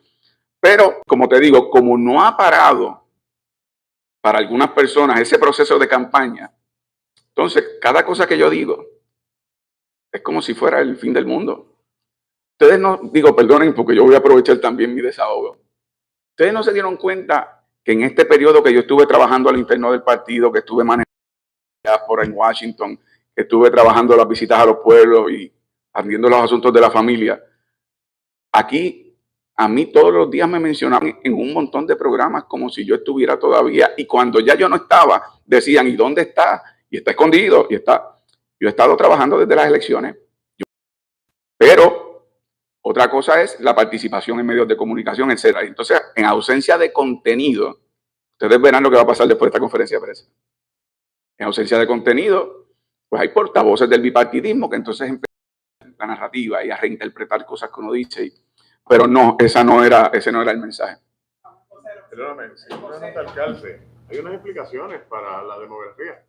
Pero, como te digo, como no ha parado para algunas personas ese proceso de campaña, entonces cada cosa que yo digo es como si fuera el fin del mundo. Ustedes no, digo, perdonen porque yo voy a aprovechar también mi desahogo. Ustedes no se dieron cuenta que en este periodo que yo estuve trabajando al interno del partido, que estuve manejando por en Washington, que estuve trabajando las visitas a los pueblos y atendiendo los asuntos de la familia, aquí a mí todos los días me mencionaban en un montón de programas como si yo estuviera todavía, y cuando ya yo no estaba, decían, ¿y dónde está? Y está escondido, y está. Yo he estado trabajando desde las elecciones. Pero otra cosa es la participación en medios de comunicación, etc. Entonces, en ausencia de contenido, ustedes verán lo que va a pasar después de esta conferencia de prensa. En ausencia de contenido, pues hay portavoces del bipartidismo que entonces empiezan la narrativa y a reinterpretar cosas que uno dice. Pero no, ese no era el mensaje. Perdóname, si una nota alcalde, hay unas explicaciones para la demografía.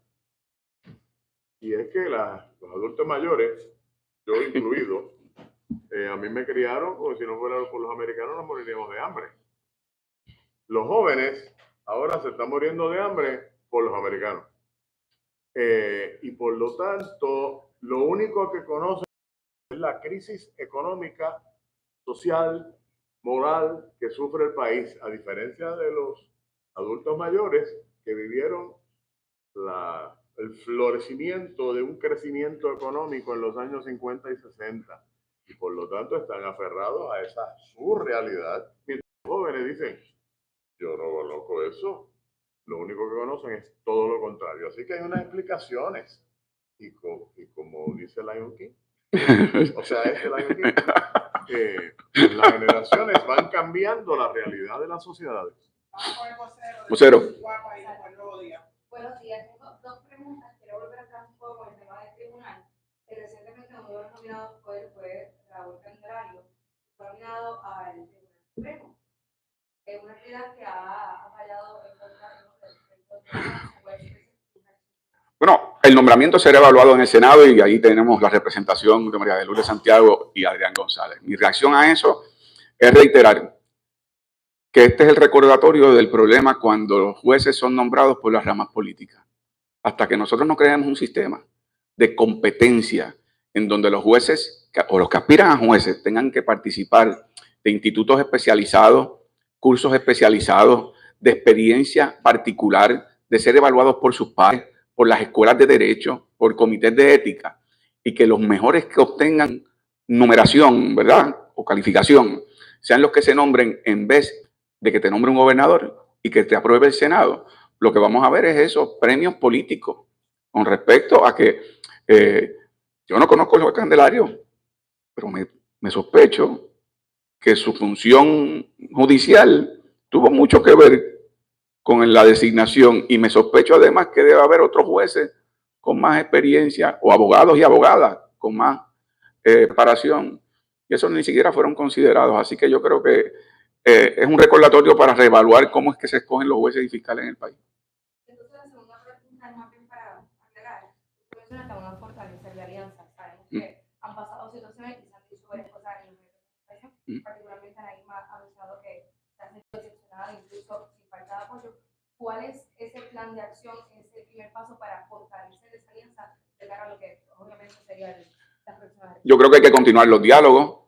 Y es que los adultos mayores, yo incluido, a mí me criaron como si no fuera por los americanos, nos moriríamos de hambre. Los jóvenes ahora se están muriendo de hambre por los americanos. Y por lo tanto, lo único que conocen es la crisis económica, social, moral que sufre el país, a diferencia de los adultos mayores que vivieron el florecimiento de un crecimiento económico en los años 50 y 60. Y por lo tanto están aferrados a esa su realidad. Mientras los jóvenes dicen, yo no conozco eso. Lo único que conocen es todo lo contrario. Así que hay unas explicaciones. Y como dice Lion King, o sea, es el Lion King, las generaciones van cambiando la realidad de las sociedades. Vocero. Buenos días, tengo dos preguntas. Quiero volver atrás un poco con el tema del tribunal. Recientemente uno de los nominados fue el juez Raúl Candelario, fue nominado al Tribunal Supremo. Es una entidad que ha fallado en contra de los jueces. Bueno, el nombramiento será evaluado en el Senado y ahí tenemos la representación de María de Lourdes Santiago y Adrián González. Mi reacción a eso es reiterar que este es el recordatorio del problema cuando los jueces son nombrados por las ramas políticas. Hasta que nosotros no creemos un sistema de competencia en donde los jueces o los que aspiran a jueces tengan que participar de institutos especializados, cursos especializados, de experiencia particular, de ser evaluados por sus pares, por las escuelas de derecho, por comités de ética, y que los mejores que obtengan numeración, ¿verdad?, o calificación, sean los que se nombren en vez de que te nombre un gobernador y que te apruebe el Senado. Lo que vamos a ver es esos premios políticos con respecto a que yo no conozco al juez Candelario, pero me sospecho que su función judicial tuvo mucho que ver con la designación, y me sospecho además que debe haber otros jueces con más experiencia o abogados y abogadas con más preparación, y esos ni siquiera fueron considerados. Así que yo creo que es un recordatorio para reevaluar cómo es que se escogen los jueces y fiscales en el país. Entonces, la segunda pregunta es más bien para aclarar. Tú mencionas que van a fortalecer la alianza. Sabemos que han pasado situaciones y se han dicho varias cosas en el medio de comunicación. Particularmente Anaíma ha anunciado que se ha sentido decepcionada, incluso sin falta de apoyo. ¿Cuál es ese plan de acción, ese primer paso para fortalecer esa alianza de cara a lo que obviamente sería la próxima? Yo creo que hay que continuar los diálogos.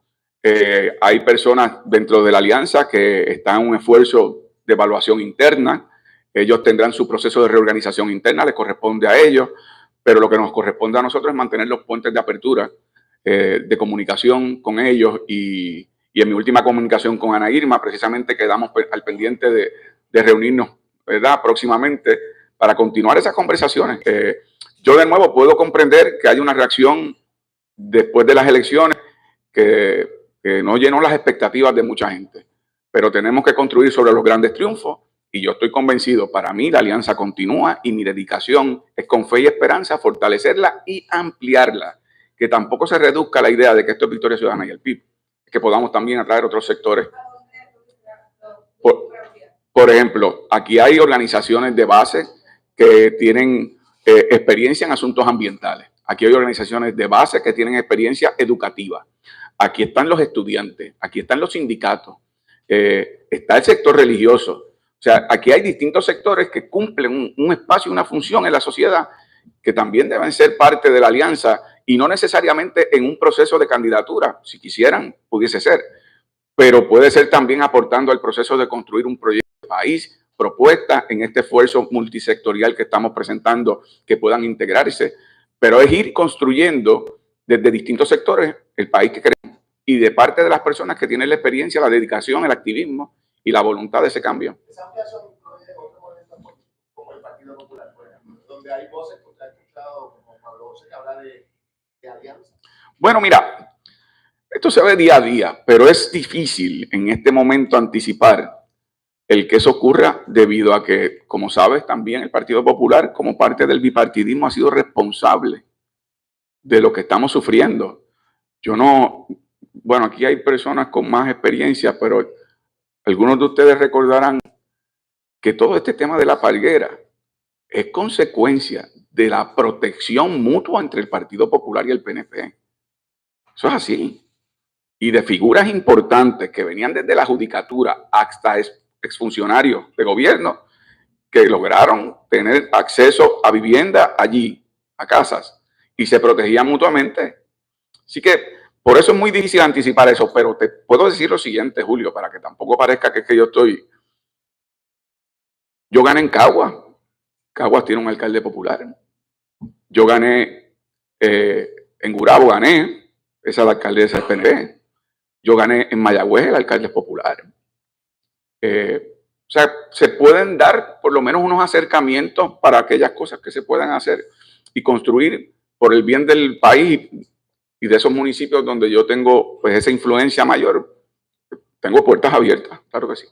Hay personas dentro de la alianza que están en un esfuerzo de evaluación interna. Ellos tendrán su proceso de reorganización interna, les corresponde a ellos, pero lo que nos corresponde a nosotros es mantener los puentes de apertura, de comunicación con ellos y en mi última comunicación con Ana Irma, precisamente quedamos al pendiente de reunirnos, ¿verdad?, próximamente para continuar esas conversaciones. Yo de nuevo puedo comprender que hay una reacción después de las elecciones que no llenó las expectativas de mucha gente, pero tenemos que construir sobre los grandes triunfos y yo estoy convencido, para mí la alianza continúa y mi dedicación es con fe y esperanza fortalecerla y ampliarla, que tampoco se reduzca la idea de que esto es Victoria Ciudadana y el PIB, que podamos también atraer otros sectores. Por ejemplo, aquí hay organizaciones de base que tienen experiencia en asuntos ambientales. Aquí hay organizaciones de base que tienen experiencia educativa. Aquí están los estudiantes, aquí están los sindicatos, está el sector religioso. O sea, aquí hay distintos sectores que cumplen un espacio y una función en la sociedad que también deben ser parte de la alianza y no necesariamente en un proceso de candidatura. Si quisieran, pudiese ser, pero puede ser también aportando al proceso de construir un proyecto de país, propuestas en este esfuerzo multisectorial que estamos presentando que puedan integrarse, pero es ir construyendo desde distintos sectores el país que queremos y de parte de las personas que tienen la experiencia, la dedicación, el activismo y la voluntad de ese cambio. Esa ampliación incluye otros movimientos políticos, como el Partido Popular, por ejemplo, donde hay voces que usted ha escuchado, como Pablo José, que habla de alianza. Bueno, mira, esto se ve día a día, pero es difícil en este momento anticipar el que eso ocurra debido a que, como sabes, también el Partido Popular, como parte del bipartidismo, ha sido responsable de lo que estamos sufriendo. Yo no, bueno, aquí hay personas con más experiencia, pero algunos de ustedes recordarán que todo este tema de la palguera es consecuencia de la protección mutua entre el Partido Popular y el PNP. Eso es así. Y de figuras importantes que venían desde la judicatura hasta exfuncionarios de gobierno que lograron tener acceso a vivienda allí, a casas, y se protegían mutuamente. Así que por eso es muy difícil anticipar eso, pero te puedo decir lo siguiente, Julio, para que tampoco parezca que es que yo gané en Caguas. Caguas tiene un alcalde popular. Yo gané en Gurabo, gané, esa es la alcaldesa del PNP. Yo gané en Mayagüez, el alcalde es popular. O sea, se pueden dar por lo menos unos acercamientos para aquellas cosas que se puedan hacer y construir por el bien del país y de esos municipios donde yo tengo pues esa influencia mayor. Tengo puertas abiertas, claro que sí.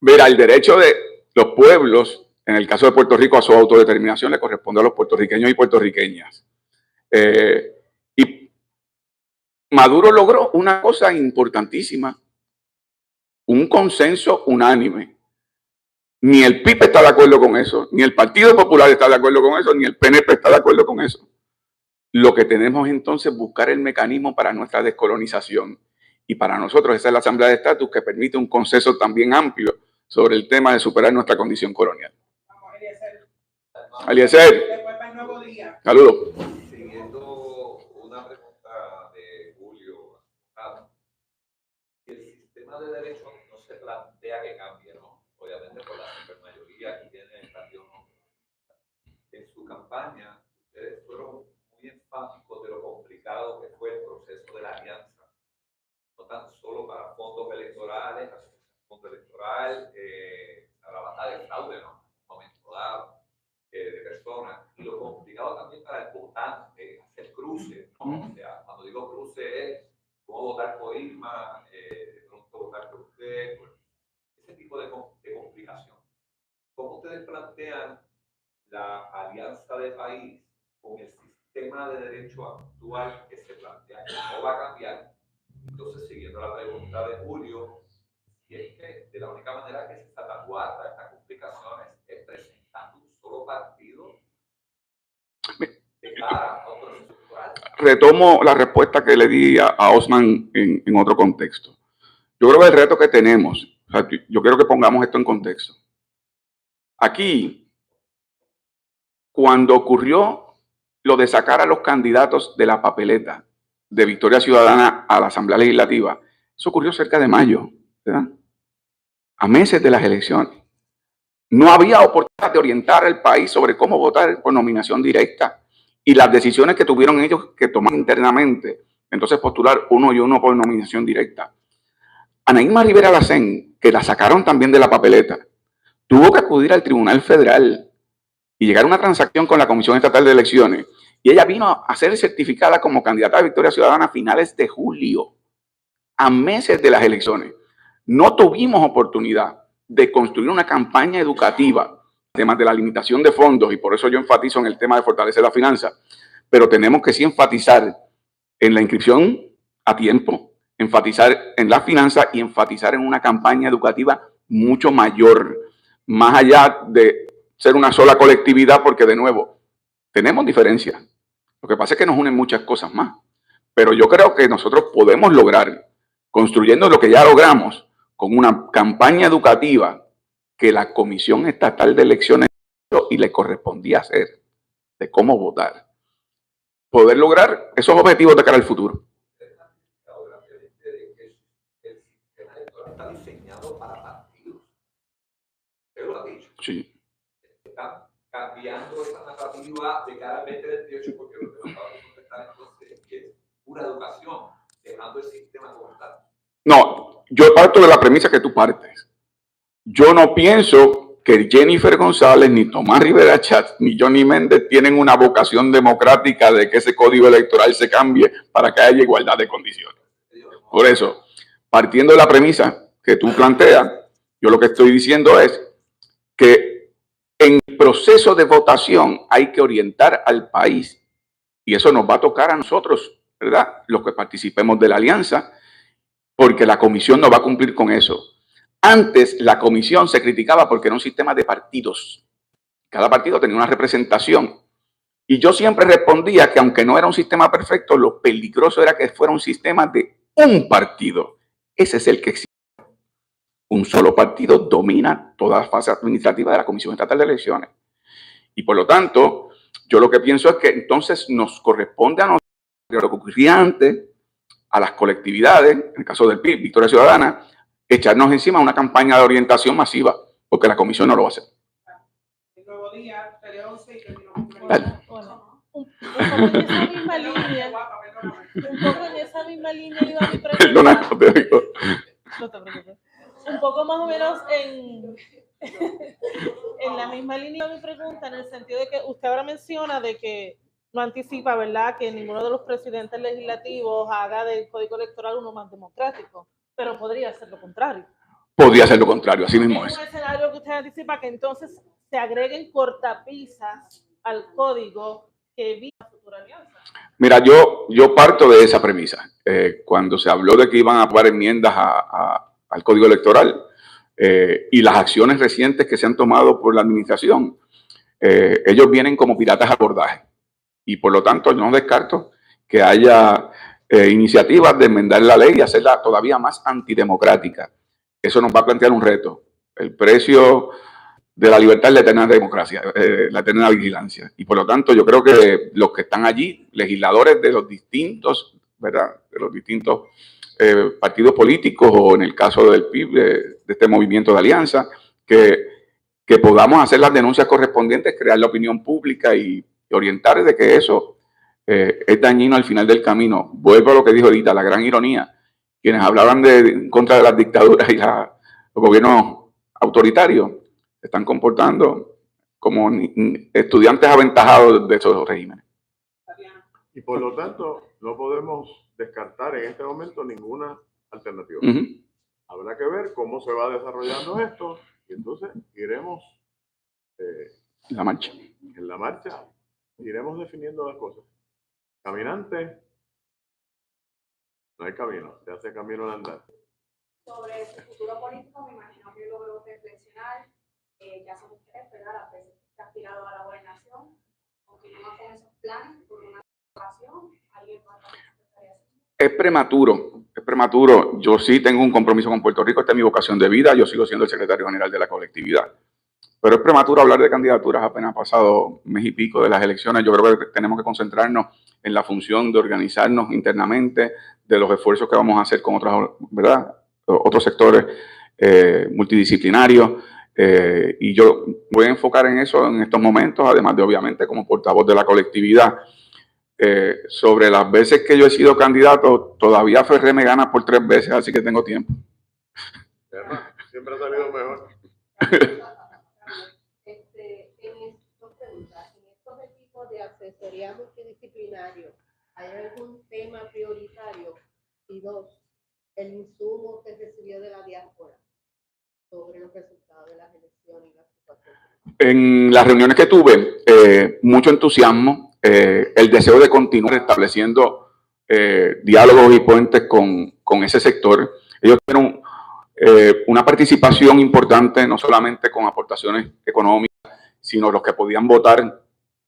Mira, el derecho de los pueblos, en el caso de Puerto Rico, a su autodeterminación le corresponde a los puertorriqueños y puertorriqueñas. Y Maduro logró una cosa importantísima, un consenso unánime. Ni el PIB está de acuerdo con eso, ni el Partido Popular está de acuerdo con eso, ni el PNP está de acuerdo con eso. Lo que tenemos entonces es buscar el mecanismo para nuestra descolonización. Y para nosotros esa es la Asamblea de Estatus que permite un consenso también amplio sobre el tema de superar nuestra condición colonial. Eliezer. Saludos. Siguiendo una pregunta de Julio, el sistema de derechos no se plantea que cambie, ¿no? Obviamente por la supermayoría que tiene el Partido No. En su campaña, ustedes fueron muy enfáticos de lo complicado que fue el proceso de la alianza, no tan solo para fondos electorales, fondo electoral, a la baja de fraude, ¿no? En un momento dado, de personas, y lo complicado también para el votante, hacer cruces, ¿no? O sea, cuando digo cruce es cómo votar por Irma, de pronto votar por usted, pues, ese tipo de complicación. ¿Cómo ustedes plantean la alianza de país con el sistema de derecho actual que se plantea? ¿Cómo va a cambiar? Entonces, siguiendo la pregunta de Julio, si es que de la única manera que se salvaguarda estas complicaciones es presentando un solo partido de cara a un proceso electoral. retomo la respuesta que le di a Osman en otro contexto. Yo creo que el reto que tenemos, o sea, yo quiero que pongamos esto en contexto. Aquí, cuando ocurrió lo de sacar a los candidatos de la papeleta de Victoria Ciudadana a la Asamblea Legislativa, eso ocurrió cerca de mayo, ¿verdad? A meses de las elecciones. No había oportunidad de orientar al país sobre cómo votar por nominación directa y las decisiones que tuvieron ellos que tomar internamente. Entonces postular uno y uno por nominación directa. Anaíma Rivera Lacén, que la sacaron también de la papeleta, tuvo que acudir al Tribunal Federal y llegar a una transacción con la Comisión Estatal de Elecciones. Y ella vino a ser certificada como candidata a Victoria Ciudadana a finales de julio, a meses de las elecciones. No tuvimos oportunidad de construir una campaña educativa, además de la limitación de fondos, y por eso yo enfatizo en el tema de fortalecer la finanza, pero tenemos que sí enfatizar en la inscripción a tiempo, enfatizar en la finanza y enfatizar en una campaña educativa mucho mayor, más allá de ser una sola colectividad, porque de nuevo, tenemos diferencias. Lo que pasa es que nos unen muchas cosas más, pero yo creo que nosotros podemos lograr, construyendo lo que ya logramos, con una campaña educativa que la Comisión Estatal de Elecciones y le correspondía hacer, de cómo votar, poder lograr esos objetivos de cara al futuro. El sistema electoral está diseñado para partidos. Usted lo ha dicho. Sí. Están cambiando esa narrativa de cara al 2028 porque lo que nos acaba de contestar entonces es que es pura educación, dejando el sistema como está. No, yo parto de la premisa que tú partes. Yo no pienso que Jennifer González, ni Tomás Rivera Chatz, ni Johnny Méndez tienen una vocación democrática de que ese código electoral se cambie para que haya igualdad de condiciones. Por eso, partiendo de la premisa que tú planteas, yo lo que estoy diciendo es que en el proceso de votación hay que orientar al país, y eso nos va a tocar a nosotros, ¿verdad? Los que participemos de la alianza, porque la comisión no va a cumplir con eso. Antes la comisión se criticaba porque era un sistema de partidos. Cada partido tenía una representación. Y yo siempre respondía que aunque no era un sistema perfecto, lo peligroso era que fuera un sistema de un partido. Ese es el que existe. Un solo partido domina toda la fase administrativa de la Comisión Estatal de Elecciones. Y por lo tanto, yo lo que pienso es que entonces nos corresponde a nosotros, lo que ocurría antes, a las colectividades, en el caso del PIB, Victoria Ciudadana, echarnos encima una campaña de orientación masiva, porque la comisión no lo va a hacer. El nuevo día, tele 11 y terminamos. Un poco en esa misma línea, iba mi pregunta. Perdona, no te digo. No te preocupes. Un poco más o menos en la misma línea de mi pregunta, en el sentido de que usted ahora menciona de que no anticipa, ¿verdad?, que ninguno de los presidentes legislativos haga del código electoral uno más democrático, pero podría ser lo contrario. Podría ser lo contrario, así mismo es. Un escenario que usted anticipa que entonces se agreguen cortapisas al código que evita futura alianza. Mira, yo parto de esa premisa. Cuando se habló de que iban a aprobar enmiendas al código electoral y las acciones recientes que se han tomado por la administración, ellos vienen como piratas a abordaje. Y por lo tanto, yo no descarto que haya iniciativas de enmendar la ley y hacerla todavía más antidemocrática. Eso nos va a plantear un reto. El precio de la libertad es la eterna democracia, la eterna vigilancia. Y por lo tanto, yo creo que los que están allí, legisladores de los distintos, ¿verdad?, de los distintos partidos políticos, o en el caso del PIB, de este movimiento de alianza, que podamos hacer las denuncias correspondientes, crear la opinión pública y orientar de que eso es dañino al final del camino. Vuelvo a lo que dijo ahorita, la gran ironía. Quienes hablaban en contra de las dictaduras y los gobiernos autoritarios se están comportando como estudiantes aventajados de esos regímenes. Y por lo tanto, no podemos descartar en este momento ninguna alternativa. Habrá que ver cómo se va desarrollando esto y entonces iremos en la marcha. En la marcha iremos definiendo las cosas. Caminante, no hay camino, se hace camino al andar. Sobre su futuro político, me imagino que logró reflexionar. Ya son ustedes, ¿verdad?, las veces que ha aspirado a la gobernación. Continúa con esos planes por una situación. Alguien Es prematuro, es prematuro. Yo sí tengo un compromiso con Puerto Rico, esta es mi vocación de vida, yo sigo siendo el secretario general de la colectividad. Pero es prematuro hablar de candidaturas, apenas ha pasado un mes y pico de las elecciones. Yo creo que tenemos que concentrarnos en la función de organizarnos internamente, de los esfuerzos que vamos a hacer con otros sectores multidisciplinarios. Y yo voy a enfocar en eso en estos momentos, además de, obviamente, como portavoz de la colectividad. Sobre las veces que yo he sido candidato, todavía Ferré me gana por 3 veces, así que tengo tiempo. Siempre ha salido mejor. En estos equipos de asesoría multidisciplinario, ¿hay algún tema prioritario? Y 2, el insumo que recibió de la diáspora sobre los resultados de las elecciones y la situación. En las reuniones que tuve, mucho entusiasmo, el deseo de continuar estableciendo diálogos y puentes con ese sector. Ellos tuvieron una participación importante, no solamente con aportaciones económicas, sino los que podían votar,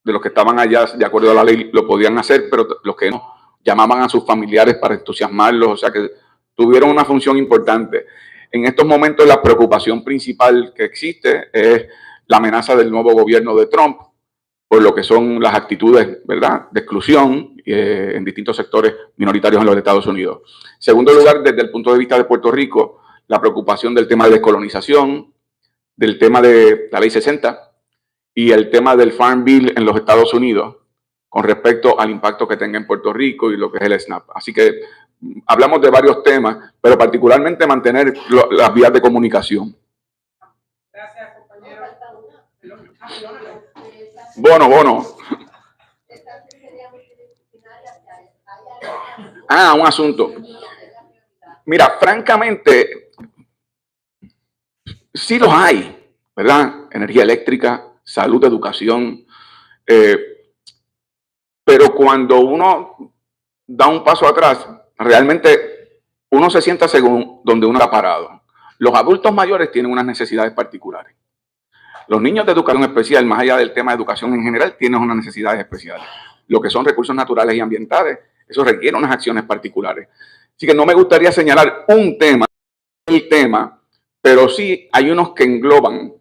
de los que estaban allá de acuerdo a la ley, lo podían hacer, pero los que no, llamaban a sus familiares para entusiasmarlos, o sea que tuvieron una función importante. En estos momentos la preocupación principal que existe es la amenaza del nuevo gobierno de Trump, por lo que son las actitudes, ¿verdad?, de exclusión en distintos sectores minoritarios en los Estados Unidos. En segundo lugar, desde el punto de vista de Puerto Rico, la preocupación del tema de descolonización, del tema de la Ley 60 y el tema del Farm Bill en los Estados Unidos con respecto al impacto que tenga en Puerto Rico y lo que es el SNAP. Así que hablamos de varios temas, pero particularmente mantener las vías de comunicación. Gracias, compañero. Bono. Un asunto. Mira, francamente, sí los hay, ¿verdad? Energía eléctrica, salud, educación. Pero cuando uno da un paso atrás, realmente uno se sienta según donde uno está parado. Los adultos mayores tienen unas necesidades particulares. Los niños de educación especial, más allá del tema de educación en general, tienen unas necesidades especiales. Lo que son recursos naturales y ambientales, eso requiere unas acciones particulares. Así que no me gustaría señalar un tema, pero sí hay unos que engloban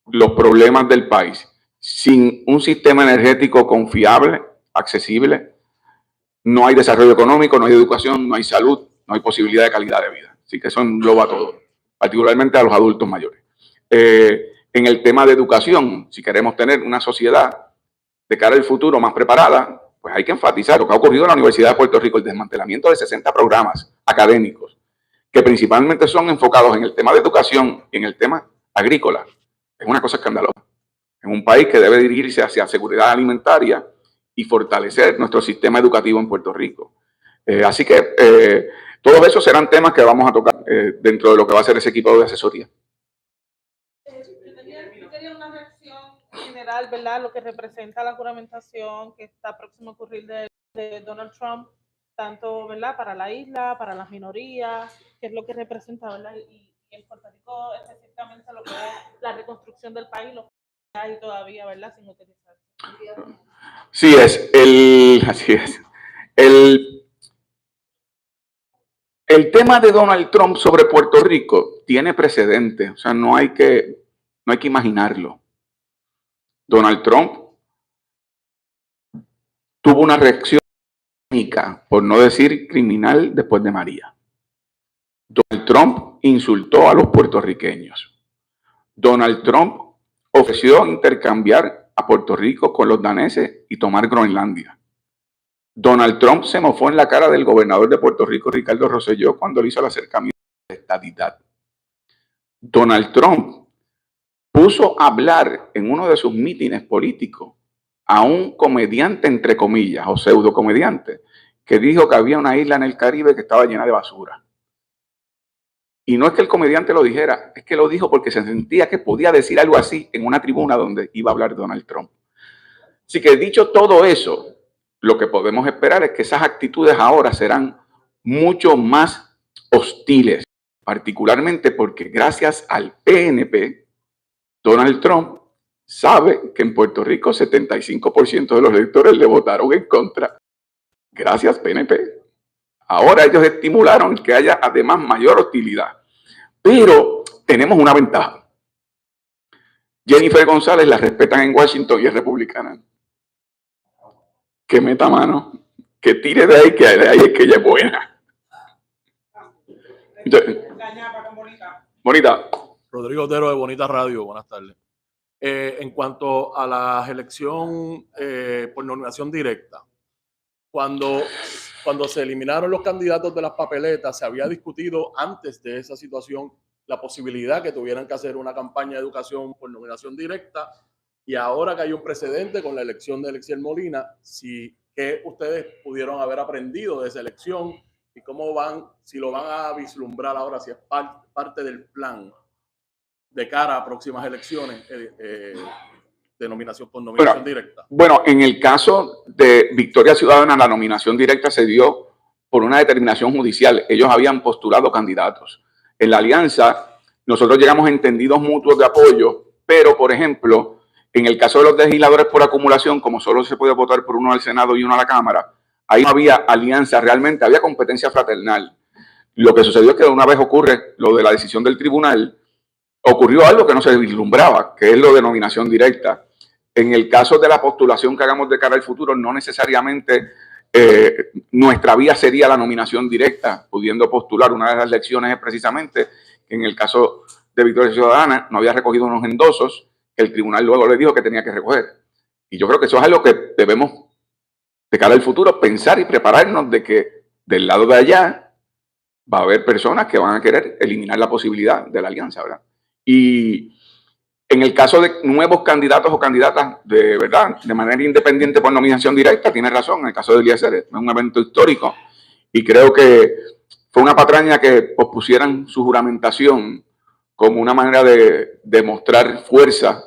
los problemas del país. Sin un sistema energético confiable, accesible, no hay desarrollo económico, no hay educación, no hay salud, no hay posibilidad de calidad de vida. Así que eso engloba todo, particularmente a los adultos mayores. En el tema de educación, si queremos tener una sociedad de cara al futuro más preparada, pues hay que enfatizar lo que ha ocurrido en la Universidad de Puerto Rico, el desmantelamiento de 60 programas académicos, que principalmente son enfocados en el tema de educación y en el tema agrícola. Es una cosa escandalosa. En un país que debe dirigirse hacia seguridad alimentaria y fortalecer nuestro sistema educativo en Puerto Rico. Así que todos esos serán temas que vamos a tocar dentro de lo que va a ser ese equipo de asesoría. Yo quería una reacción general, ¿verdad? Lo que representa la juramentación que está próximo a ocurrir de Donald Trump, tanto, ¿verdad?, para la isla, para las minorías, qué es lo que representa, ¿verdad? Y en Puerto Rico específicamente lo que es la reconstrucción del país, lo que hay todavía, ¿verdad?, sin utilizar. Así es. El tema de Donald Trump sobre Puerto Rico tiene precedentes, o sea, no hay que imaginarlo. Donald Trump tuvo una reacción única, por no decir criminal, después de María. Donald Trump insultó a los puertorriqueños. Donald Trump ofreció intercambiar a Puerto Rico con los daneses y tomar Groenlandia. Donald Trump se mofó en la cara del gobernador de Puerto Rico, Ricardo Rosselló, cuando le hizo el acercamiento de la estadidad. Donald Trump puso a hablar en uno de sus mítines políticos a un comediante, entre comillas, o pseudo comediante, que dijo que había una isla en el Caribe que estaba llena de basura. Y no es que el comediante lo dijera, es que lo dijo porque se sentía que podía decir algo así en una tribuna donde iba a hablar Donald Trump. Así que dicho todo eso, lo que podemos esperar es que esas actitudes ahora serán mucho más hostiles, particularmente porque gracias al PNP, Donald Trump sabe que en Puerto Rico 75% de los electores le votaron en contra. Gracias, PNP. Ahora ellos estimularon que haya además mayor hostilidad. Pero tenemos una ventaja. Jennifer González la respetan en Washington y es republicana. Que meta mano, que tire de ahí, que de ahí es que ella es buena. Bonita. Rodrigo Otero de Bonita Radio, buenas tardes. En cuanto a la elección por nominación directa, cuando se eliminaron los candidatos de las papeletas, se había discutido antes de esa situación la posibilidad que tuvieran que hacer una campaña de educación por nominación directa, y ahora que hay un precedente con la elección de Alexiel Molina, ¿qué ustedes pudieron haber aprendido de esa elección y cómo si lo van a vislumbrar ahora, si es parte del plan de cara a próximas elecciones de nominación por nominación directa? Bueno, en el caso de Victoria Ciudadana, la nominación directa se dio por una determinación judicial. Ellos habían postulado candidatos. En la alianza, nosotros llegamos a entendidos mutuos de apoyo, pero, por ejemplo, en el caso de los legisladores por acumulación, como solo se puede votar por uno al Senado y uno a la Cámara, ahí no había alianza realmente, había competencia fraternal. Lo que sucedió es que una vez ocurre lo de la decisión del tribunal, ocurrió algo que no se vislumbraba, que es lo de nominación directa. En el caso de la postulación que hagamos de cara al futuro, no necesariamente nuestra vía sería la nominación directa, pudiendo postular. Una de las lecciones es precisamente que en el caso de Victoria Ciudadana no había recogido unos endosos que el tribunal luego le dijo que tenía que recoger. Y yo creo que eso es algo que debemos, de cara al futuro, pensar y prepararnos de que del lado de allá va a haber personas que van a querer eliminar la posibilidad de la alianza, ¿verdad? Y en el caso de nuevos candidatos o candidatas de verdad, de manera independiente por nominación directa, tiene razón. En el caso de Eliezer es un evento histórico y creo que fue una patraña que pospusieran su juramentación como una manera de demostrar fuerza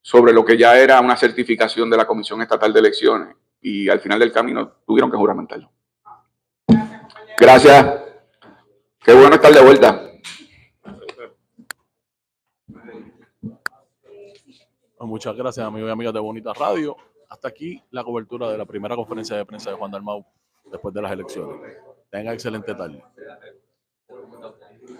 sobre lo que ya era una certificación de la Comisión Estatal de Elecciones, y al final del camino tuvieron que juramentarlo. Gracias. Qué bueno estar de vuelta. Muchas gracias, amigos y amigas de Bonita Radio. Hasta aquí la cobertura de la primera conferencia de prensa de Juan Dalmau después de las elecciones. Tengan excelente tarde.